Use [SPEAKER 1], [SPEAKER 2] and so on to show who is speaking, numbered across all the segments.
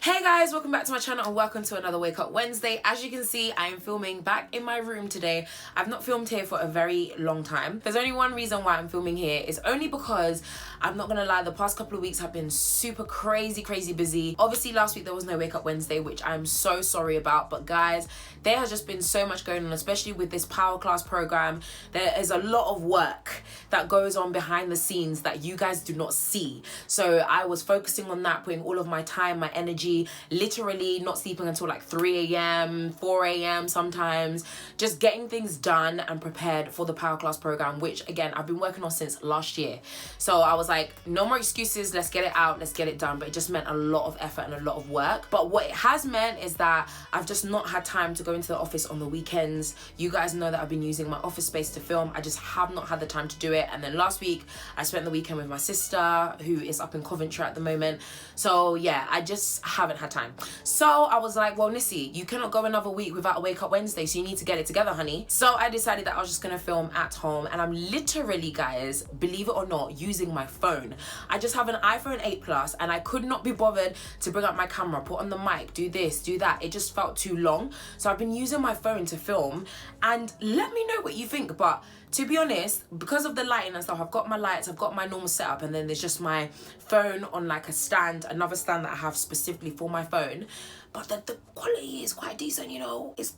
[SPEAKER 1] Hey guys, welcome back to my channel and welcome to another Wake Up Wednesday. As you can see, I am filming back in my room today. I've not filmed here for a very long time. There's only one reason why I'm filming here. It's only because I'm not gonna lie, the past couple of weeks have been super crazy busy. Obviously last week there was no Wake Up Wednesday, which I'm so sorry about, but guys, there has just been so much going on, especially with this Powerclass program. There is a lot of work that goes on behind the scenes that you guys do not see. So I was focusing on that, putting all of my time, my energy, literally not sleeping until like 3 a.m, 4 a.m. sometimes, just getting things done and prepared for the Powerclass program, which again, I've been working on since last year. So I was like, no more excuses, let's get it out, let's get it done. But it just meant a lot of effort and a lot of work. But what it has meant is that I've just not had time to go into the office on the weekends. You guys know that I've been using my office space to film. I just have not had the time to do it. And then last week, I spent the weekend with my sister, who is up in Coventry at the moment. So yeah, I just haven't had time. So I was like, well, Nissy, you cannot go another week without a Wake Up Wednesday, so you need to get it together, honey. So I decided that I was just gonna film at home, and I'm literally, guys, believe it or not, using my phone. I just have an iPhone 8 Plus, and I could not be bothered to bring up my camera, put on the mic, do this, do that. It just felt too long. So I've been using my phone to film, and let me know what you think. But to be honest, because of the lighting and stuff, I've got my lights, I've got my normal setup, and then there's just my phone on like a stand, another stand that I have specifically for my phone. But the quality is quite decent, you know. It's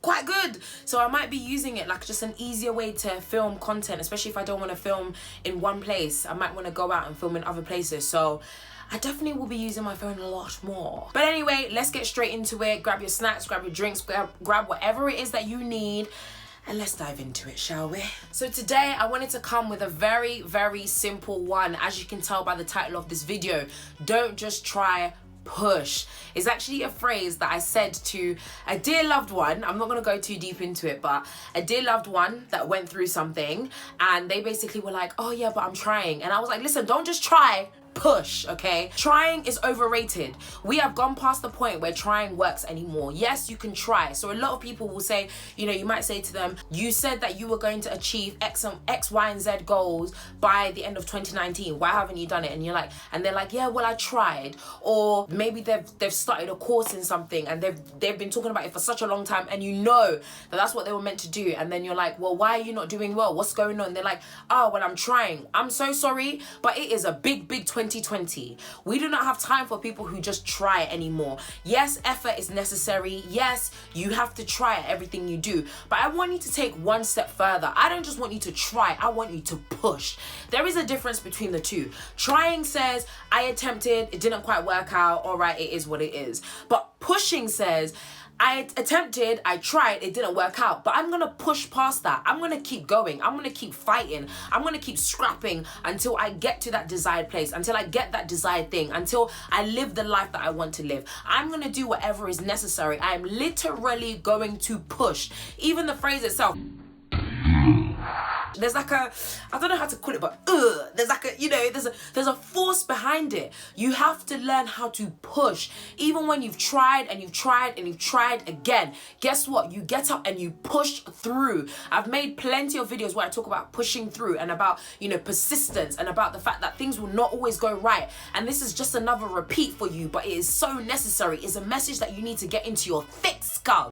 [SPEAKER 1] quite good. So I might be using it like just an easier way to film content, especially if I don't want to film in one place. I might want to go out and film in other places. So I definitely will be using my phone a lot more. But anyway, let's get straight into it. Grab your snacks, grab your drinks, grab whatever it is that you need, and let's dive into it, shall we? So today I wanted to come with a very simple one. As you can tell by the title of this video, don't just try, push. It's actually a phrase that I said to a dear loved one. I'm not gonna go too deep into it, but a dear loved one that went through something, and they basically were like, oh yeah, but I'm trying. And I was like, listen, don't just try, push, okay? Trying is overrated. We have gone past the point where trying works anymore. Yes, you can try. So a lot of people will say, you know, you might say to them, you said that you were going to achieve X, Y, and Z goals by the end of 2019. Why haven't you done it? And you're like, and they're like, yeah, well, I tried. Or maybe they've started a course in something and they've been talking about it for such a long time, and you know that that's what they were meant to do. And then you're like, well, why are you not doing well? What's going on? They're like, oh, well, I'm trying. I'm so sorry, but it is a big 2020. We do not have time for people who just try anymore. Yes, effort is necessary. Yes, you have to try at everything you do. But I want you to take one step further. I don't just want you to try. I want you to push. There is a difference between the two. Trying says, I attempted, it didn't quite work out. All right, it is what it is. But pushing says, I attempted, I tried, it didn't work out, but I'm gonna push past that. I'm gonna keep going. I'm gonna keep fighting. I'm gonna keep scrapping until I get to that desired place, until I get that desired thing, until I live the life that I want to live. I'm gonna do whatever is necessary. I am literally going to push. Even the phrase itself, there's like a, I don't know how to call it, but there's like a, you know, there's a force behind it. You have to learn how to push. Even when you've tried and you've tried and you've tried again, guess what? You get up and you push through. I've made plenty of videos where I talk about pushing through and about, you know, persistence and about the fact that things will not always go right. And this is just another repeat for you, but it is so necessary. It's a message that you need to get into your thick skull.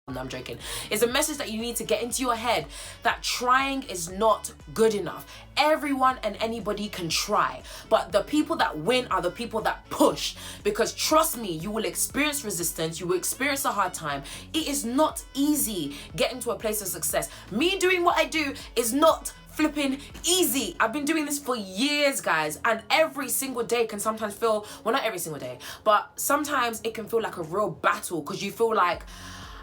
[SPEAKER 1] No, I'm joking. It's a message that you need to get into your head that trying is not good enough. Everyone and anybody can try, but the people that win are the people that push. Because trust me, you will experience resistance, you will experience a hard time. It is not easy getting to a place of success. Me doing what I do is not flipping easy. I've been doing this for years, guys, and every single day can sometimes feel, well, not every single day, but sometimes it can feel like a real battle, because you feel like,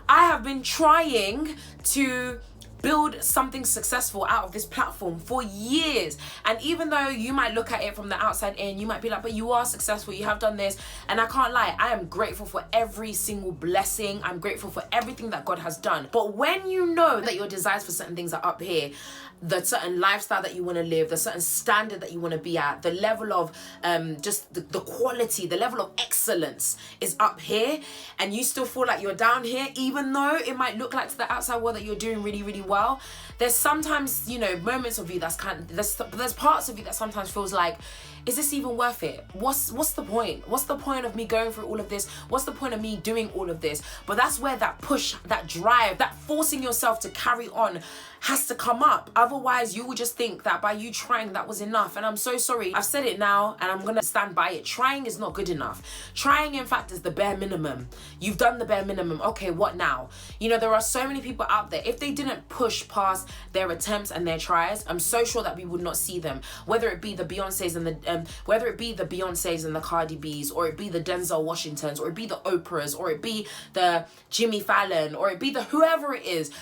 [SPEAKER 1] I have been trying to build something successful out of this platform for years, and even though you might look at it from the outside in, you might be like, but you are successful, you have done this, and I can't lie, I am grateful for every single blessing. I'm grateful for everything that God has done. But when you know that your desires for certain things are up here, the certain lifestyle that you want to live, the certain standard that you want to be at, the level of just the quality, the level of excellence is up here, and you still feel like you're down here, even though it might look like to the outside world that you're doing really well, there's sometimes, you know, moments of you that's there's parts of you that sometimes feels like is this even worth it? What's the point? What's the point of me going through all of this? What's the point of me doing all of this? But that's where that push, that drive, that forcing yourself to carry on has to come up. Otherwise, you will just think that by you trying, that was enough. And I'm so sorry. I've said it now and I'm gonna stand by it. Trying is not good enough. Trying, in fact, is the bare minimum. You've done the bare minimum. Okay, what now? You know, there are so many people out there. If they didn't push past their attempts and their tries, I'm so sure that we would not see them. Whether it be the Beyoncés and the Cardi B's, or it be the Denzel Washingtons, or it be the Oprahs, or it be the Jimmy Fallon, or it be the whoever it is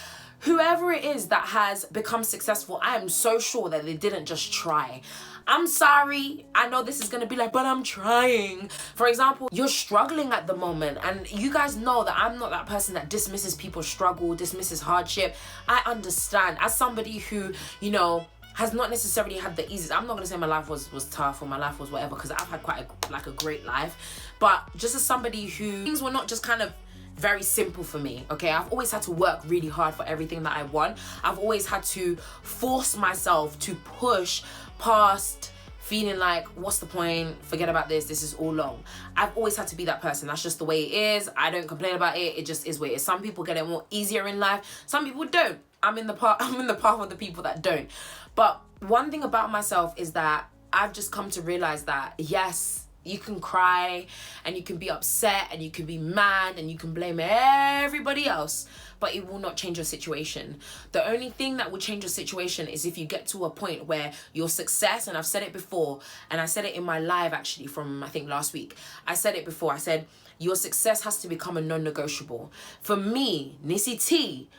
[SPEAKER 1] that has become successful, I am so sure that they didn't just try. I'm sorry, I know this is gonna be like, but I'm trying. For example, you're struggling at the moment, and you guys know that I'm not that person that dismisses people's struggle, dismisses hardship. I understand. As somebody who, you know, has not necessarily had the easiest, I'm not gonna say my life was tough or my life was whatever, because I've had quite a great life. But just as somebody who, things were not just kind of very simple for me, okay? I've always had to work really hard for everything that I want. I've always had to force myself to push past feeling like, what's the point? Forget about this. This is all long. I've always had to be that person. That's just the way it is. I don't complain about it. It just is what it is. Some people get it more easier in life. Some people don't. I'm in the path of the people that don't. But one thing about myself is that I've just come to realize that, yes, you can cry and you can be upset and you can be mad and you can blame everybody else, but it will not change your situation. The only thing that will change your situation is if you get to a point where your success, and I've said it before, and I said it in my live actually from, I think, last week. I said it before. I said, your success has to become a non-negotiable. For me, Nissy T,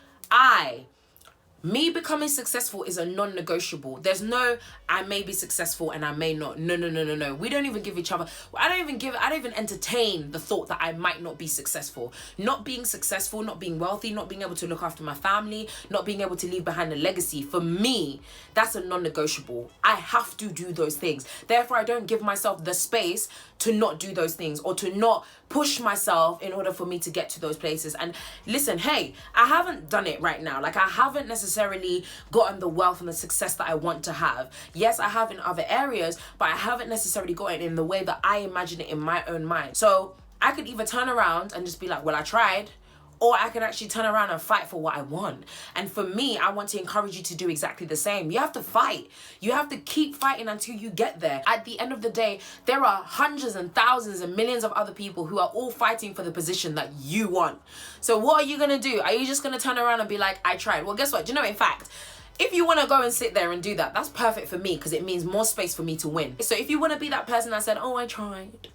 [SPEAKER 1] me becoming successful is a non-negotiable. There's no, I may be successful and I may not. No. We don't even give each other, I don't even entertain the thought that I might not be successful. Not being successful, not being wealthy, not being able to look after my family, not being able to leave behind a legacy. For me, that's a non-negotiable. I have to do those things. Therefore, I don't give myself the space to not do those things or to not push myself in order for me to get to those places. And listen, hey, I haven't done it right now. Like, I haven't necessarily gotten the wealth and the success that I want to have. Yes, I have in other areas, but I haven't necessarily gotten it in the way that I imagine it in my own mind. So I could either turn around and just be like, well, I tried, or I can actually turn around and fight for what I want. And for me, I want to encourage you to do exactly the same. You have to fight. You have to keep fighting until you get there. At the end of the day, there are hundreds and thousands and millions of other people who are all fighting for the position that you want. So what are you gonna do? Are you just gonna turn around and be like, I tried? Well, guess what? Do you know, in fact, if you want to go and sit there and do that, that's perfect for me, because it means more space for me to win. So if you want to be that person that said, oh, I tried,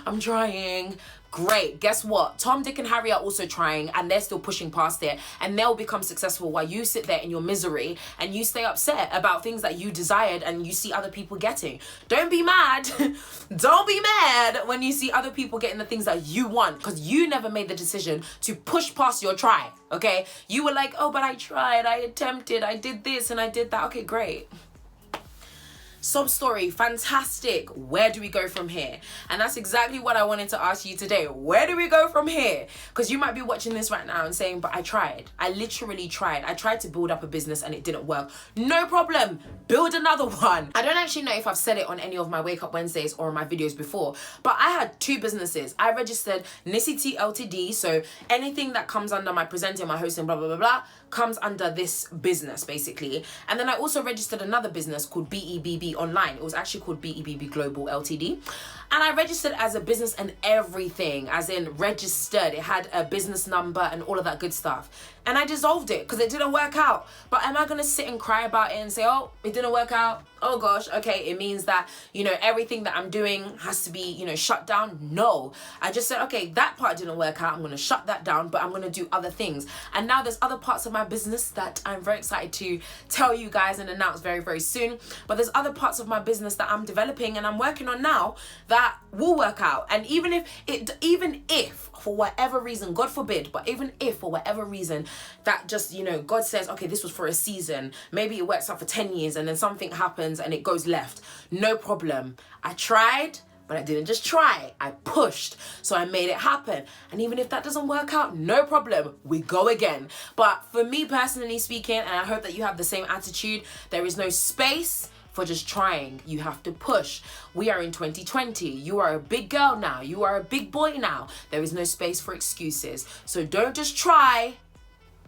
[SPEAKER 1] I'm trying, great. Guess what? Tom, Dick and Harry are also trying, and they're still pushing past it, and they'll become successful while you sit there in your misery and you stay upset about things that you desired and you see other people getting. Don't be mad. Don't be mad when you see other people getting the things that you want, because you never made the decision to push past your try. Okay, you were like, oh, but I tried, I attempted, I did this and I did that. Okay, great. Sob story, fantastic. Where do we go from here? And that's exactly what I wanted to ask you today. Where do we go from here? Because you might be watching this right now and saying, but I tried. I literally tried. I tried to build up a business and it didn't work. No problem. Build another one. I don't actually know if I've said it on any of my Wake Up Wednesdays or my videos before, but I had 2 businesses. I registered Nissy T Ltd. So anything that comes under my presenting, my hosting, blah, blah, blah, blah, comes under this business basically. And then I also registered another business called BEBB Online. It was actually called BEBB Global Ltd. And I registered as a business and everything, as in registered. It had a business number and all of that good stuff. And I dissolved it because it didn't work out. But am I going to sit and cry about it and say, oh, it didn't work out? Oh gosh, okay, it means that, you know, everything that I'm doing has to be, you know, shut down? No. I just said, okay, that part didn't work out. I'm going to shut that down, but I'm going to do other things. And now there's other parts of my business that I'm very excited to tell you guys and announce very, very soon. But there's other parts of my business that I'm developing and I'm working on now that will work out. And even if for whatever reason, God forbid, but even if for whatever reason that just, you know, God says, okay, this was for a season, maybe it works out for 10 years and then something happens and it goes left, no problem. I tried, but I didn't just try. I pushed, so I made it happen. And even if that doesn't work out, no problem, we go again. But for me personally speaking, and I hope that you have the same attitude, there is no space for for just trying. You have to push. We are in 2020. You are a big girl now. You are a big boy now. There is no space for excuses. So don't just try,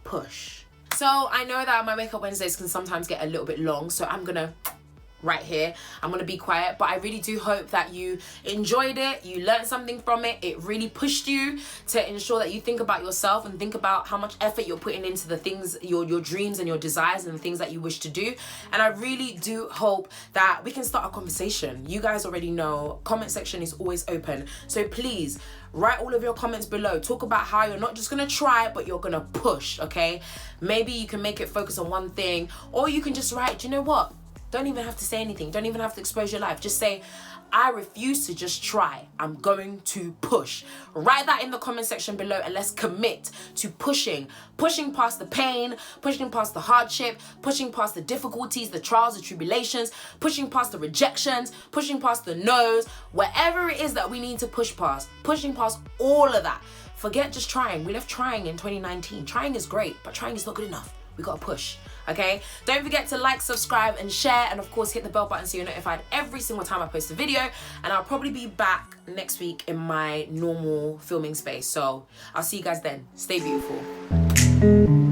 [SPEAKER 1] push. So I know that my Wake Up Wednesdays can sometimes get a little bit long, so I'm gonna right here. I'm gonna be quiet, but I really do hope that you enjoyed it, you learned something from it. It really pushed you to ensure that you think about yourself and think about how much effort you're putting into the things, your dreams and your desires and the things that you wish to do. And I really do hope that we can start a conversation. You guys already know, comment section is always open. So please, write all of your comments below. Talk about how you're not just gonna try, but you're gonna push, okay? Maybe you can make it focus on one thing, or you can just write, do you know what? Don't even have to say anything. Don't even have to expose your life. Just say, I refuse to just try. I'm going to push. Write that in the comment section below and let's commit to pushing. Pushing past the pain, pushing past the hardship, pushing past the difficulties, the trials, the tribulations, pushing past the rejections, pushing past the no's, wherever it is that we need to push past, pushing past all of that. Forget just trying. We left trying in 2019. Trying is great, but trying is not good enough. We gotta push, okay? Don't forget to like, subscribe, and share, and of course hit the bell button so you're notified every single time I post a video. And I'll probably be back next week in my normal filming space. So I'll see you guys then. Stay beautiful.